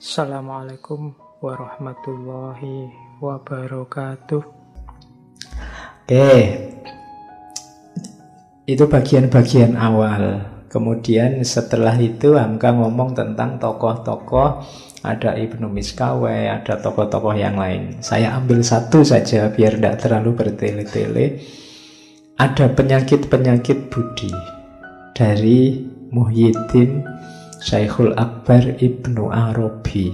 Assalamualaikum warahmatullahi wabarakatuh. Oke, itu bagian-bagian awal. Kemudian setelah itu Hamka ngomong tentang tokoh-tokoh. Ada Ibnu Miskawai, ada tokoh-tokoh yang lain. Saya ambil satu saja biar tidak terlalu bertele-tele. Ada penyakit-penyakit budi dari Muhyiddin Syekhul Akbar Ibnu Arabi.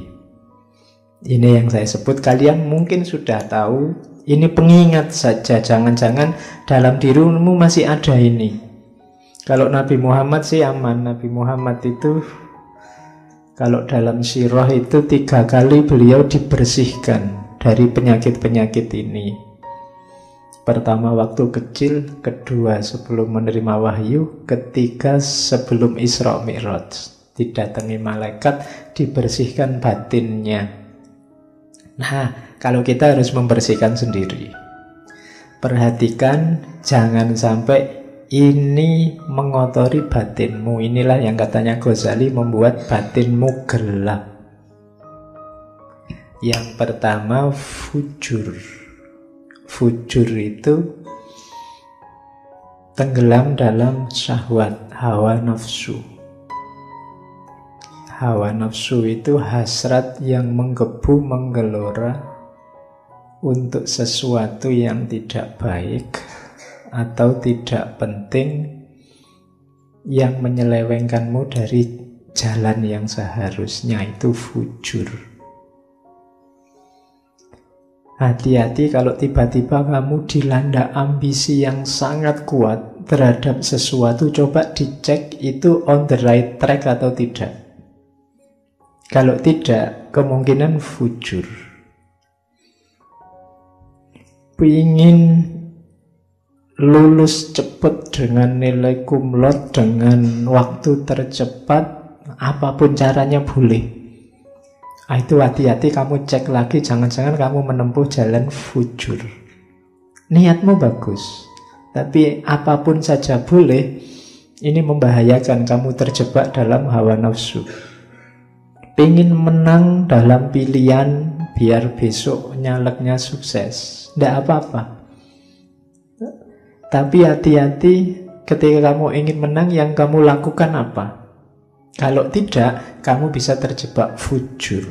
Ini yang saya sebut, kalian mungkin sudah tahu. Ini pengingat saja, jangan-jangan dalam dirimu masih ada ini. Kalau Nabi Muhammad sih aman. Nabi Muhammad itu kalau dalam sirah itu 3 kali beliau dibersihkan dari penyakit-penyakit ini. Pertama waktu kecil, kedua sebelum menerima wahyu, ketiga sebelum Isra Mi'raj. Didatangi malaikat, dibersihkan batinnya. Nah, kalau kita harus membersihkan sendiri. Perhatikan, jangan sampai ini mengotori batinmu. Inilah yang katanya Ghazali membuat batinmu gelap. Yang pertama, fujur. Fujur itu tenggelam dalam syahwat, hawa nafsu. Hawa nafsu itu hasrat yang menggebu, menggelora untuk sesuatu yang tidak baik atau tidak penting, yang menyelewengkanmu dari jalan yang seharusnya. Itu fujur. Hati-hati kalau tiba-tiba kamu dilanda ambisi yang sangat kuat terhadap sesuatu. Coba dicek itu on the right track atau tidak. Kalau tidak, kemungkinan fujur. Ingin lulus cepat dengan nilai cum laude, dengan waktu tercepat, apapun caranya boleh. Itu hati-hati, kamu cek lagi, jangan-jangan kamu menempuh jalan fujur. Niatmu bagus, tapi apapun saja boleh. Ini membahayakan, kamu terjebak dalam hawa nafsu. Pengen menang dalam pilihan biar besok nyaleknya sukses, tidak apa-apa. Tapi hati-hati ketika kamu ingin menang, yang kamu lakukan apa? Kalau tidak, kamu bisa terjebak fujur.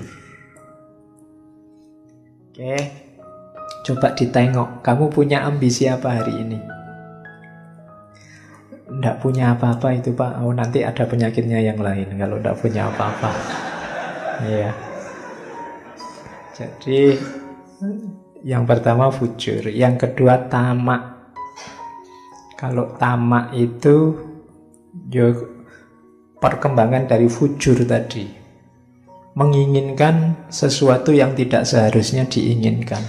Oke, coba ditengok, kamu punya ambisi apa hari ini? Tidak punya apa-apa itu Pak. Oh, nanti ada penyakitnya yang lain kalau tidak punya apa-apa. Iya. Jadi yang pertama fujur, yang kedua tamak. Kalau tamak itu perkembangan dari fujur tadi, menginginkan sesuatu yang tidak seharusnya diinginkan.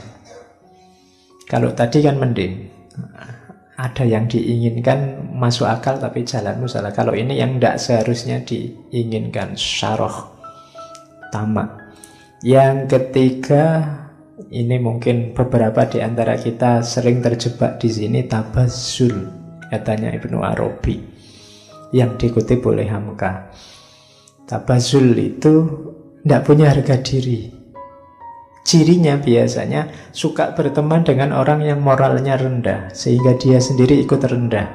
Kalau tadi kan mending, ada yang diinginkan masuk akal tapi jalanmu salah. Kalau ini yang tidak seharusnya diinginkan, syarah, tamak. Yang ketiga, ini mungkin beberapa di antara kita sering terjebak di sini, tabazzul. Katanya Ibnu Arabi yang dikutip oleh Hamka. Tabazzul itu tidak punya harga diri. Cirinya biasanya suka berteman dengan orang yang moralnya rendah, sehingga dia sendiri ikut rendah.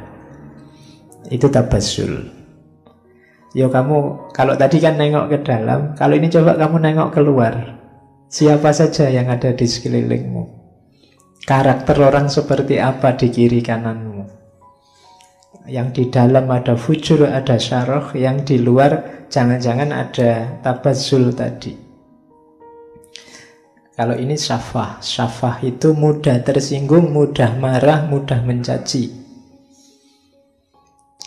Itu tabazzul. Yo, kamu kalau tadi kan nengok ke dalam, kalau ini coba kamu nengok keluar. Siapa saja yang ada di sekelilingmu? Karakter orang seperti apa di kiri kananmu? Yang di dalam ada fujur, ada syarah. Yang di luar jangan-jangan ada tabazzul tadi. Kalau ini syafah. Syafah itu mudah tersinggung, mudah marah, mudah mencaci.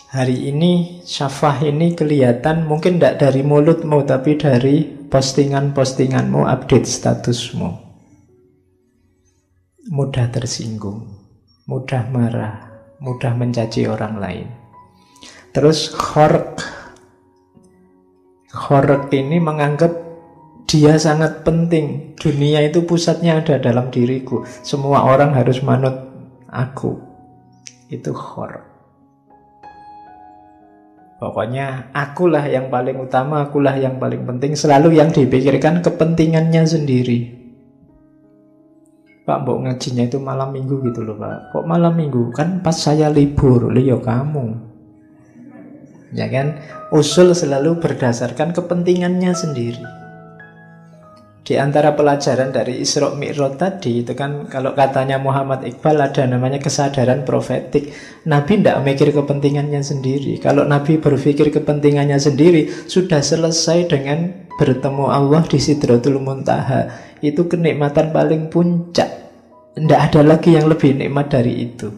Hari ini syafah ini kelihatan mungkin tidak dari mulutmu, tapi dari postingan-postinganmu, update statusmu. Mudah tersinggung, mudah marah, mudah mencaci orang lain. Terus khorq. Khorq ini menganggap dia sangat penting. Dunia itu pusatnya ada dalam diriku. Semua orang harus manut aku. Itu khorq. Pokoknya akulah yang paling utama, akulah yang paling penting. Selalu yang dipikirkan kepentingannya sendiri. Pak, mbok ngajinya itu malam minggu gitu loh Pak. Kok malam minggu? Kan pas saya libur. Liyo kamu. Ya kan? Usul selalu berdasarkan kepentingannya sendiri. Di antara pelajaran dari Isra Mi'raj tadi itu kan, kalau katanya Muhammad Iqbal ada namanya kesadaran profetik. Nabi tidak mikir kepentingannya sendiri. Kalau Nabi berpikir kepentingannya sendiri, sudah selesai dengan bertemu Allah di Sidratul Muntaha. Itu kenikmatan paling puncak. Tidak ada lagi yang lebih nikmat dari itu.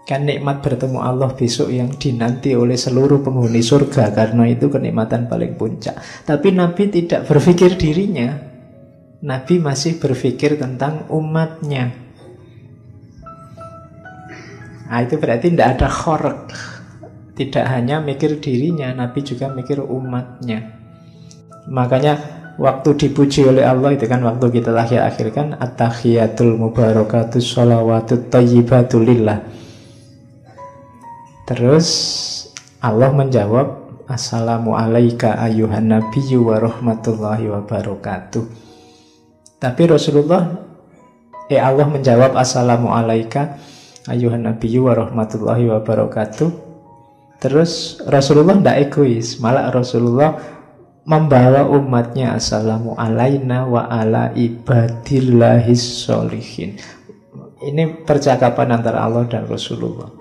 Kan nikmat bertemu Allah besok yang dinanti oleh seluruh penghuni surga, karena itu kenikmatan paling puncak. Tapi Nabi tidak berpikir dirinya. Nabi masih berpikir tentang umatnya. Nah, itu berarti tidak ada khorq. Tidak hanya mikir dirinya, Nabi juga mikir umatnya. Makanya waktu dipuji oleh Allah itu kan, waktu kita akhir-akhir kan, at-tahiyatul mubarakatus sholawatut thayyibatu lillah. Terus Allah menjawab, assalamu alayka ayyuhan nabiyyu wa rahmatullahi wa barakatuh. Tapi Allah menjawab assalamu alayka ayyuhan nabiyyu wa rahmatullahi wa barakatuh. Terus Rasulullah tidak egois, malah Rasulullah membawa umatnya assalamu alayna wa ala ibadillahis sholihin. Ini percakapan antara Allah dan Rasulullah.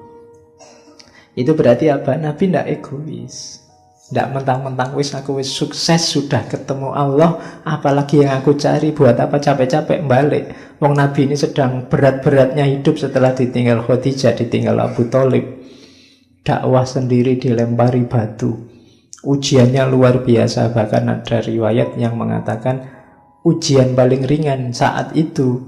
Itu berarti apa? Nabi tidak egois. Tidak mentang-mentang aku sukses sudah ketemu Allah, apalagi yang aku cari, buat apa capek-capek balik. Wong Nabi ini sedang berat-beratnya hidup setelah ditinggal Khadijah, ditinggal Abu Thalib. Dakwah sendiri dilempari batu. Ujiannya luar biasa, bahkan ada riwayat yang mengatakan ujian paling ringan saat itu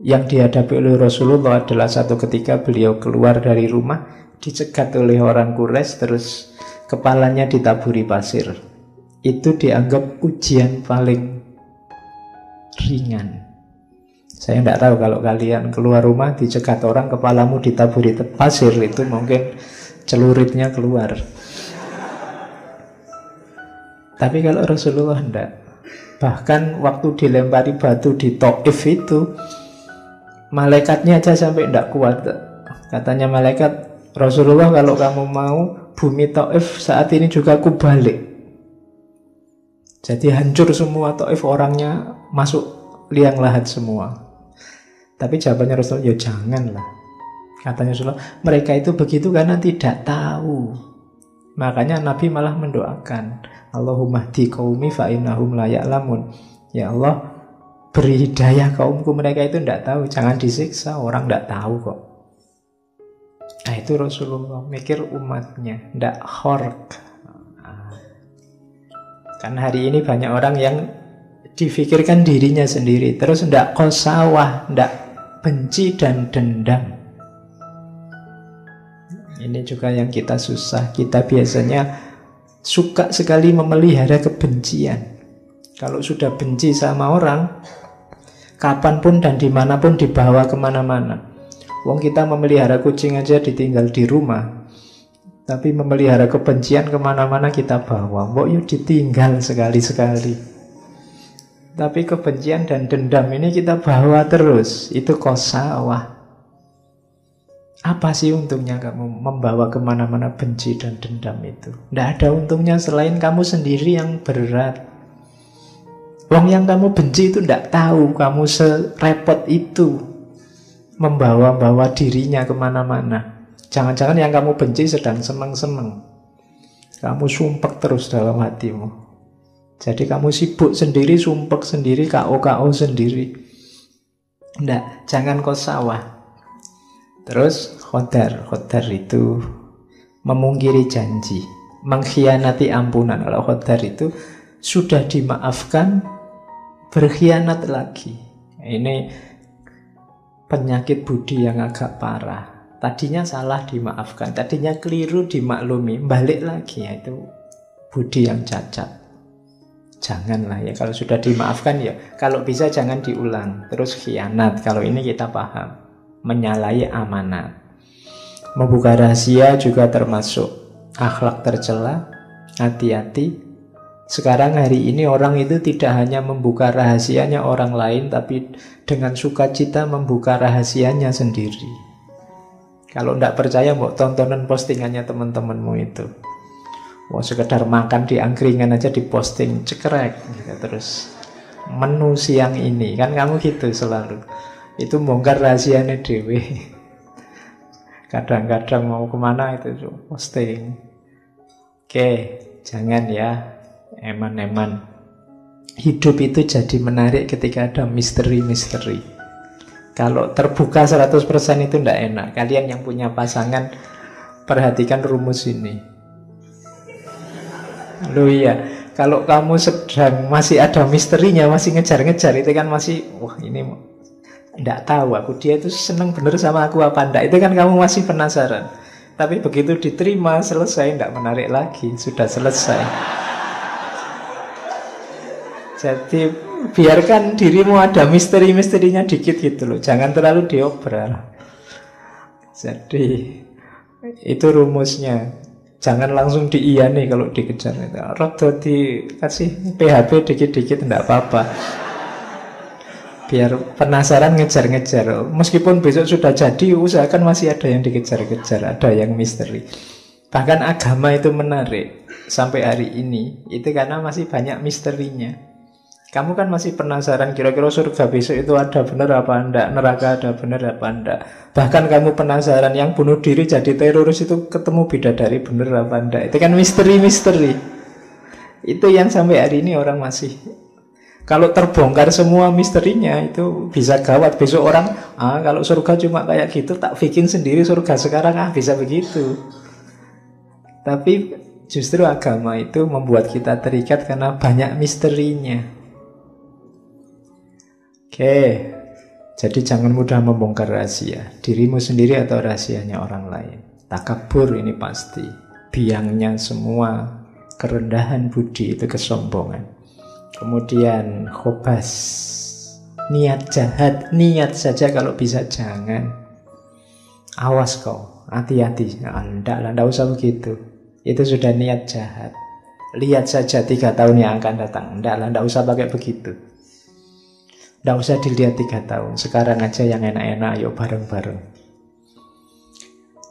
yang dihadapi oleh Rasulullah adalah satu ketika beliau keluar dari rumah, dicegat oleh orang Quraisy, terus kepalanya ditaburi pasir. Itu dianggap ujian paling ringan. Saya tidak tahu kalau kalian keluar rumah dicegat orang, kepalamu ditaburi pasir, itu mungkin celuritnya keluar. Tapi kalau Rasulullah tidak. Bahkan waktu dilempari batu di Taif itu, malaikatnya aja sampai tidak kuat. Katanya malaikat, Rasulullah, kalau kamu mau, bumi Taif saat ini juga aku balik. Jadi hancur semua Taif, orangnya masuk liang lahat semua. Tapi jawabannya Rasulullah, ya janganlah. Katanya Rasulullah, mereka itu begitu karena tidak tahu. Makanya Nabi malah mendoakan, Allahumma hdi qaumi fa innahum la ya'lamun. Ya Allah, beri hidayah kaumku, mereka itu tidak tahu. Jangan disiksa, orang tidak tahu kok. Nah, itu Rasulullah mikir umatnya, tidak khorq. Kan hari ini banyak orang yang difikirkan dirinya sendiri, terus tidak qasawah, tidak benci dan dendam. Ini juga yang kita susah. Kita biasanya suka sekali memelihara kebencian. Kalau sudah benci sama orang, kapanpun dan dimanapun dibawa kemana-mana. Wong kita memelihara kucing aja ditinggal di rumah, tapi memelihara kebencian kemana-mana kita bawa. Mbok yuk ditinggal sekali-sekali. Tapi kebencian dan dendam ini kita bawa terus. Itu qasawah. Apa sih untungnya kamu membawa kemana-mana benci dan dendam itu? Tidak ada untungnya selain kamu sendiri yang berat. Wong yang kamu benci itu tidak tahu kamu serepot itu membawa-bawa dirinya kemana-mana. Jangan-jangan yang kamu benci sedang senang-senang. Kamu sumpek terus dalam hatimu. Jadi kamu sibuk sendiri, sumpek sendiri, KO-KO sendiri. Tidak, jangan qasawah. Terus khodar itu memungkiri janji, mengkhianati ampunan. Kalau khodar itu sudah dimaafkan, berkhianat lagi. Ini penyakit budi yang agak parah. Tadinya salah dimaafkan, tadinya keliru dimaklumi, balik lagi. Ya, itu budi yang cacat. Janganlah ya, kalau sudah dimaafkan ya, kalau bisa jangan diulang. Terus khianat, kalau ini kita paham, menyalahi amanat. Membuka rahasia juga termasuk. akhlak tercela, hati-hati. Sekarang hari ini orang itu tidak hanya membuka rahasianya orang lain, tapi dengan sukacita membuka rahasianya sendiri. Kalau tidak percaya, mau tontonan postingannya teman-temanmu itu. Mau sekedar makan di angkringan aja diposting, cekrek gitu. Terus menu siang ini, kan kamu gitu selalu. Itu bongkar rahasianya dewe. Kadang-kadang mau kemana itu posting. Oke, jangan ya. Eman-eman. Hidup itu jadi menarik ketika ada misteri-misteri. Kalau terbuka 100% itu tidak enak. Kalian yang punya pasangan, perhatikan rumus ini. Loh iya, kalau kamu sedang masih ada misterinya, masih ngejar-ngejar, itu kan masih, wah ini tidak tahu aku, dia itu seneng bener sama aku apa enggak. Itu kan kamu masih penasaran. Tapi begitu diterima, selesai, tidak menarik lagi. Sudah selesai. Jadi biarkan dirimu ada misteri-misterinya dikit gitu loh. Jangan terlalu diobral. Jadi itu rumusnya. Jangan langsung diiyani kalau dikejar. Rodo dikasih PHP dikit-dikit tidak apa-apa. Biar penasaran ngejar-ngejar. Meskipun besok sudah jadi, usahakan masih ada yang dikejar-kejar, ada yang misteri. Bahkan agama itu menarik sampai hari ini. Itu karena masih banyak misterinya. Kamu kan masih penasaran kira-kira surga besok itu ada benar apa enggak, neraka ada benar apa enggak. Bahkan kamu penasaran yang bunuh diri jadi teroris itu ketemu bidadari benar apa enggak. Itu kan misteri-misteri. Itu yang sampai hari ini orang masih. Kalau terbongkar semua misterinya itu bisa gawat. Besok orang, kalau surga cuma kayak gitu, tak bikin sendiri surga sekarang, bisa begitu. Tapi justru agama itu membuat kita terikat karena banyak misterinya. Oke, jadi jangan mudah membongkar rahasia dirimu sendiri atau rahasianya orang lain. Takabur ini pasti. Biangnya semua kerendahan budi itu kesombongan. Kemudian khobas, niat jahat, niat saja kalau bisa jangan. Awas kau, hati-hati. Enggak usah begitu. Itu sudah niat jahat. Lihat saja 3 tahun yang akan datang. Enggak usah pakai begitu. Nggak usah dilihat 3 tahun. Sekarang aja yang enak-enak, ayo bareng-bareng.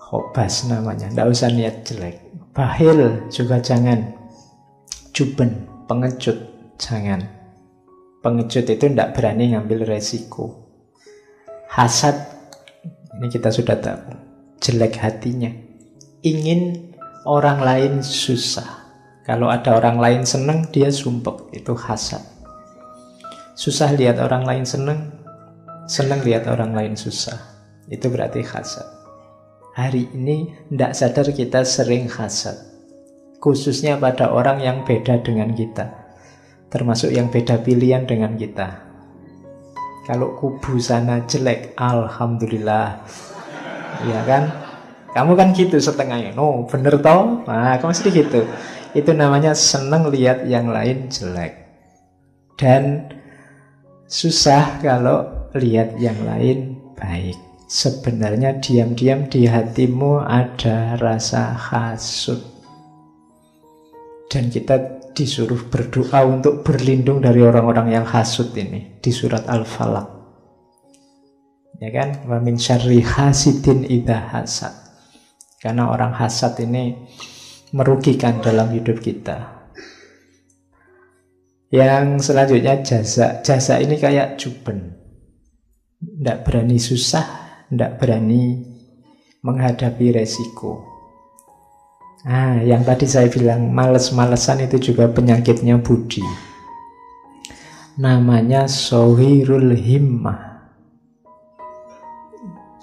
Khobas namanya. Nggak usah niat jelek. Bahil juga jangan. Juben, pengecut, jangan. Pengecut itu nggak berani ngambil resiko. Hasad, ini kita sudah tahu. Jelek hatinya. Ingin orang lain susah. Kalau ada orang lain senang, dia sumpek. Itu hasad. Susah lihat orang lain senang, senang lihat orang lain susah. Itu berarti hasad. Hari ini tidak sadar kita sering hasad. Khususnya pada orang yang beda dengan kita. Termasuk yang beda pilihan dengan kita. Kalau kubu sana jelek, alhamdulillah. Ya kan? Kamu kan gitu setengahnya. No, bener toh? Nah, kamu mesti gitu. Itu namanya senang lihat yang lain jelek. Dan susah kalau lihat yang lain baik. Sebenarnya diam-diam di hatimu ada rasa hasud. Dan kita disuruh berdoa untuk berlindung dari orang-orang yang hasud ini. Di surat Al-Falaq. Ya kan? Wa min syarri hasidin idza hasad. Karena orang hasad ini merugikan dalam hidup kita. Yang selanjutnya jasa. Jasa ini kayak juben. Tidak berani susah, tidak berani menghadapi resiko. Yang tadi saya bilang males-malesan itu juga penyakitnya budi. Namanya sohirul himmah.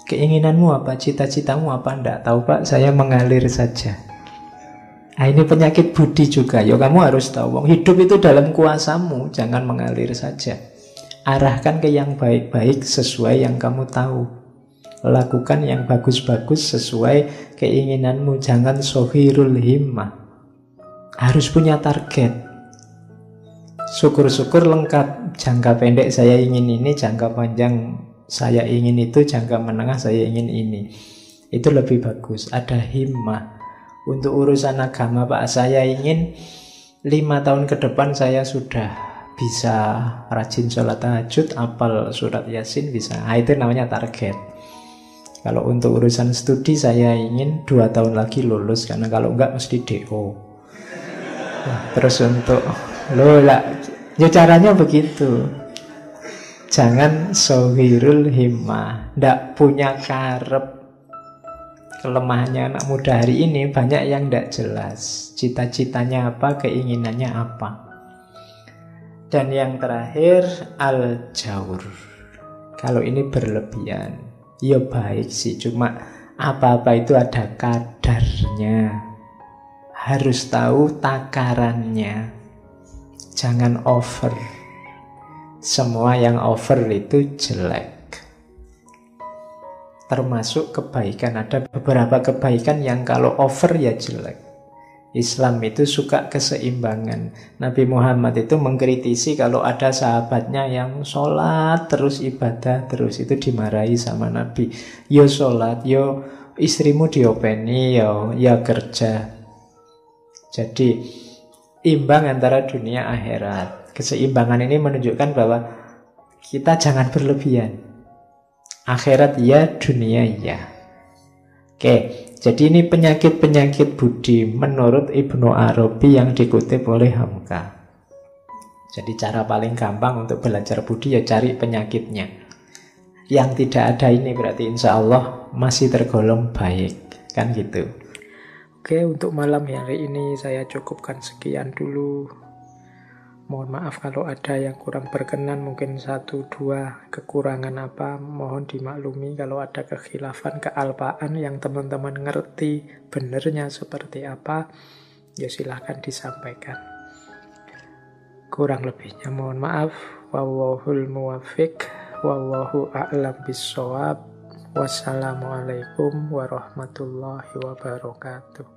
Keinginanmu apa? Cita-citamu apa? Tidak tahu Pak, saya mengalir saja. Ini penyakit budi juga. Kamu harus tahu, hidup itu dalam kuasamu. Jangan mengalir saja. Arahkan ke yang baik-baik sesuai yang kamu tahu. Lakukan yang bagus-bagus sesuai keinginanmu. Jangan sohirul himmah. Harus punya target. Syukur-syukur lengkap. Jangka pendek saya ingin ini, jangka panjang saya ingin itu, jangka menengah saya ingin ini. Itu lebih bagus. Ada himmah. Untuk urusan agama Pak, saya ingin 5 tahun ke depan saya sudah bisa rajin sholat tahajud, hafal surat Yasin bisa. Nah, itu namanya target. Kalau untuk urusan studi saya ingin 2 tahun lagi lulus, karena kalau enggak mesti DO. Nah, terus untuk ya caranya begitu. Jangan sohirul himmah, ndak punya karep. Kelemahannya anak muda hari ini banyak yang ndak jelas. Cita-citanya apa, keinginannya apa. Dan yang terakhir, al-jaur. Kalau ini berlebihan, ya baik sih, cuma apa-apa itu ada kadarnya. Harus tahu takarannya. Jangan over. Semua yang over itu jelek. Termasuk kebaikan. Ada beberapa kebaikan yang kalau over ya jelek. Islam itu suka keseimbangan. Nabi Muhammad itu mengkritisi kalau ada sahabatnya yang sholat terus, ibadah terus, itu dimarahi sama Nabi. Yo sholat, yo istrimu diopeni, yo kerja. Jadi imbang antara dunia akhirat. Keseimbangan ini menunjukkan bahwa kita jangan berlebihan. Akhirat ya, dunia ya. Oke, jadi ini penyakit-penyakit budi menurut Ibnu Arabi yang dikutip oleh Hamka. Jadi cara paling gampang untuk belajar budi ya cari penyakitnya. Yang tidak ada ini berarti insya Allah masih tergolong baik. Kan gitu. Oke, untuk malam hari ini saya cukupkan sekian dulu. Mohon maaf kalau ada yang kurang berkenan, mungkin 1-2 kekurangan apa, mohon dimaklumi. Kalau ada kekhilafan, kealpaan yang teman-teman ngerti benernya seperti apa, ya silahkan disampaikan. Kurang lebihnya mohon maaf. Wallahul muwaffiq, wallahu a'lam bissawab. Wassalamualaikum warahmatullahi wabarakatuh.